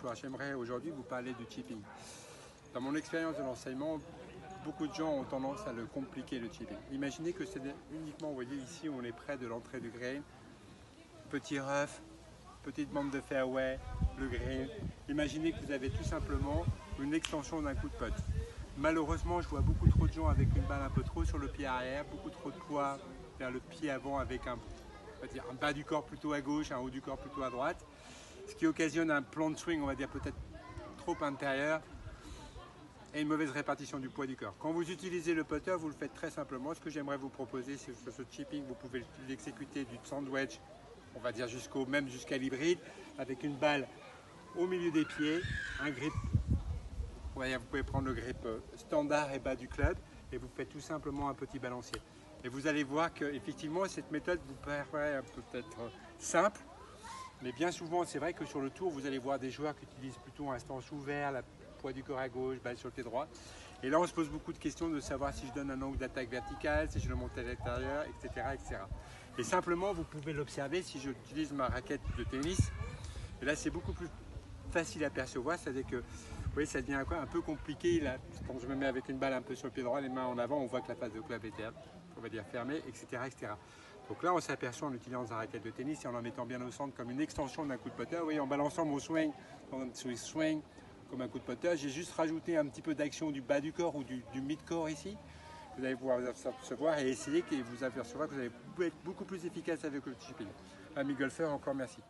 bonsoir. J'aimerais aujourd'hui vous parler du chipping. Dans mon expérience de l'enseignement, beaucoup de gens ont tendance à le compliquer, le chipping. Imaginez que c'est uniquement, vous voyez ici, on est près de l'entrée du green, petit rough, petite bande de fairway, le green. Imaginez que vous avez tout simplement une extension d'un coup de putt. Malheureusement, je vois beaucoup trop de gens avec une balle un peu trop sur le pied arrière, beaucoup trop de poids vers le pied avant avec un bas du corps plutôt à gauche, un haut du corps plutôt à droite, ce qui occasionne un plan de swing, on va dire peut-être trop intérieur et une mauvaise répartition du poids du corps. Quand vous utilisez le putter, vous le faites très simplement. Ce que j'aimerais vous proposer, c'est ce chipping, vous pouvez l'exécuter du sandwich, on va dire même jusqu'à l'hybride, avec une balle au milieu des pieds, un grip. Vous pouvez prendre le grip standard et bas du club et vous faites tout simplement un petit balancier. Et vous allez voir que effectivement cette méthode vous paraît peut-être simple, mais bien souvent c'est vrai que sur le tour vous allez voir des joueurs qui utilisent plutôt un stance ouvert, la poids du corps à gauche, balle sur le pied droit. Et là on se pose beaucoup de questions de savoir si je donne un angle d'attaque vertical, si je le monte à l'intérieur, etc., etc. Et simplement vous pouvez l'observer si j'utilise ma raquette de tennis. Et là c'est beaucoup plus facile à percevoir, c'est-à-dire que vous voyez, ça devient un peu compliqué. Là, quand je me mets avec une balle un peu sur le pied droit, les mains en avant, on voit que la face de club était, on va dire, fermée, etc., etc. Donc là, on s'aperçoit en utilisant un raquette de tennis et en mettant bien au centre comme une extension d'un coup de putter. Vous voyez, en balançant mon swing, swing comme un coup de putter, j'ai juste rajouté un petit peu d'action du bas du corps ou du mid-corps ici. Vous allez pouvoir vous apercevoir et essayer et vous apercevoir que vous allez être beaucoup plus efficace avec le chipping. Amis golfeurs, encore merci.